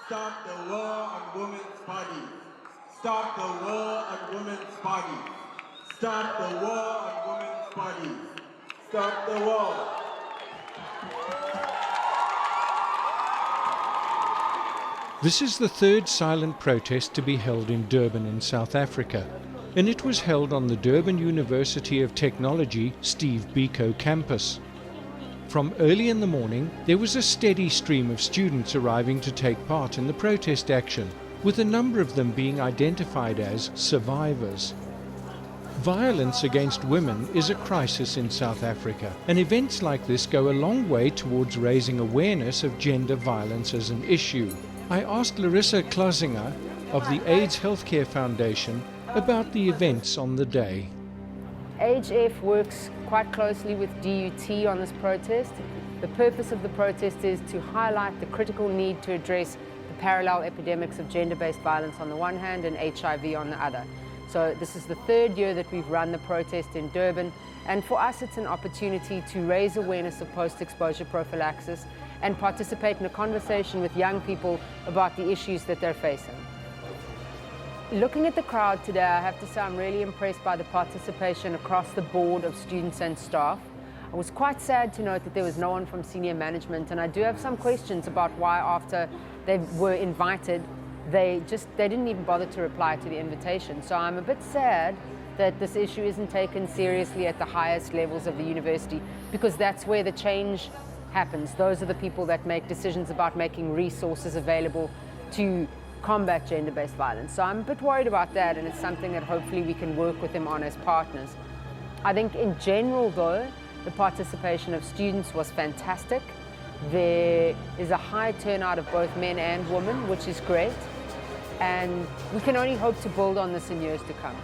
Stop the war on women's bodies. Stop the war on women's bodies. Stop the war on women's bodies. Stop the war. This is the third silent protest to be held in Durban in South Africa, and it was held on the Durban University of Technology Steve Biko campus. From early in the morning, there was a steady stream of students arriving to take part in the protest action, with a number of them being identified as survivors. Violence against women is a crisis in South Africa, and events like this go a long way towards raising awareness of gender violence as an issue. I asked Larissa Klosinger of the AIDS Healthcare Foundation about the events on the day. AHF works quite closely with DUT on this protest. The purpose of the protest is to highlight the critical need to address the parallel epidemics of gender-based violence on the one hand and HIV on the other. So this is the third year that we've run the protest in Durban, and for us it's an opportunity to raise awareness of post-exposure prophylaxis and participate in a conversation with young people about the issues that they're facing. Looking at the crowd today, I have to say I'm really impressed by the participation across the board of students and staff. I was quite sad to note that there was no one from senior management, and I do have some questions about why after they were invited, they didn't even bother to reply to the invitation. So I'm a bit sad that this issue isn't taken seriously at the highest levels of the university, because that's where the change happens. Those are the people that make decisions about making resources available to combat gender-based violence. So I'm a bit worried about that, and it's something that hopefully we can work with them on as partners. I think in general though, the participation of students was fantastic. There is a high turnout of both men and women, which is great, and we can only hope to build on this in years to come.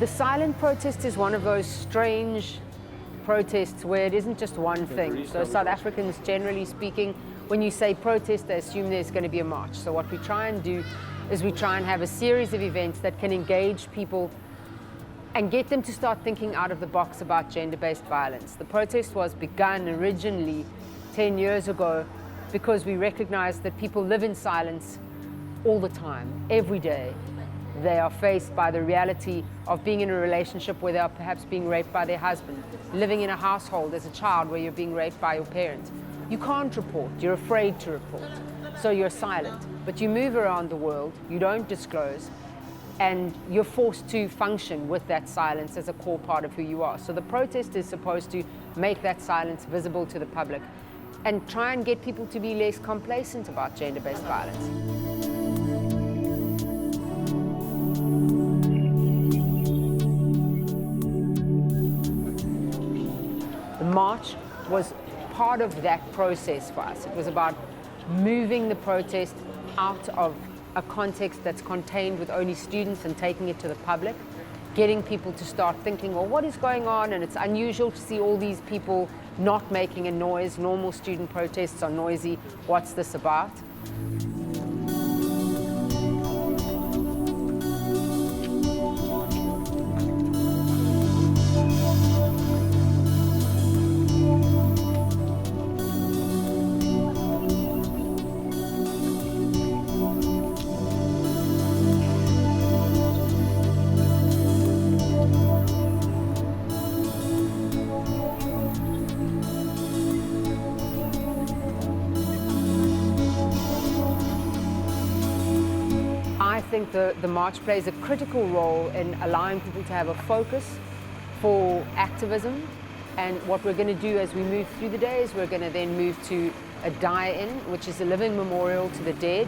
The silent protest is one of those strange protests where it isn't just one thing. So South Africans, generally speaking, when you say protest, they assume there's going to be a march. So what we try and do is we try and have a series of events that can engage people and get them to start thinking out of the box about gender-based violence. The protest was begun originally 10 years ago because we recognized that people live in silence all the time, every day. They are faced by the reality of being in a relationship where they are perhaps being raped by their husband, living in a household as a child where you're being raped by your parents. You can't report, you're afraid to report, so you're silent. But you move around the world, you don't disclose, and you're forced to function with that silence as a core part of who you are. So the protest is supposed to make that silence visible to the public and try and get people to be less complacent about gender-based violence. The march was part of that process for us. It was about moving the protest out of a context that's contained with only students and taking it to the public, getting people to start thinking, well, what is going on? And it's unusual to see all these people not making a noise. Normal student protests are noisy. What's this about? I think the march plays a critical role in allowing people to have a focus for activism, and what we're going to do as we move through the day is we're going to then move to a die-in, which is a living memorial to the dead,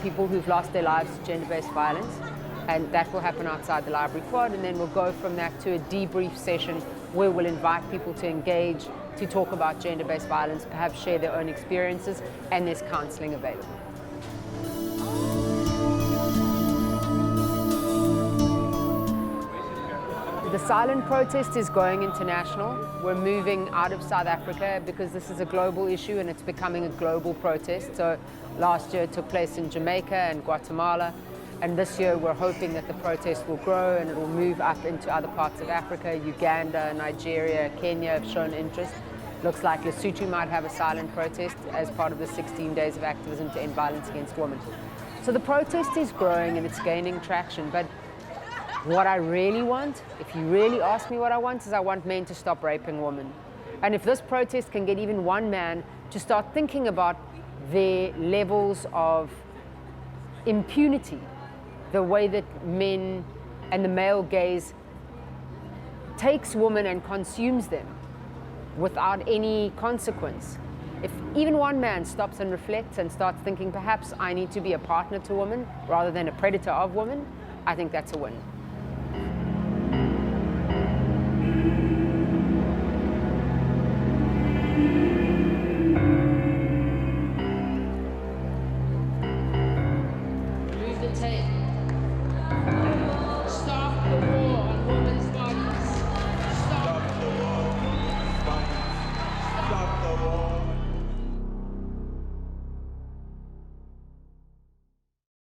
people who've lost their lives to gender-based violence, and that will happen outside the library quad, and then we'll go from that to a debrief session where we'll invite people to engage, to talk about gender-based violence, perhaps share their own experiences, and there's counselling available. The silent protest is going international. We're moving out of South Africa because this is a global issue and it's becoming a global protest. So last year it took place in Jamaica and Guatemala. And this year we're hoping that the protest will grow and it will move up into other parts of Africa. Uganda, Nigeria, Kenya have shown interest. Looks like Lesotho might have a silent protest as part of the 16 days of activism to end violence against women. So the protest is growing and it's gaining traction. But what I really want, if you really ask me what I want, is I want men to stop raping women. And if this protest can get even one man to start thinking about their levels of impunity, the way that men and the male gaze takes women and consumes them without any consequence. If even one man stops and reflects and starts thinking, perhaps I need to be a partner to women rather than a predator of women, I think that's a win.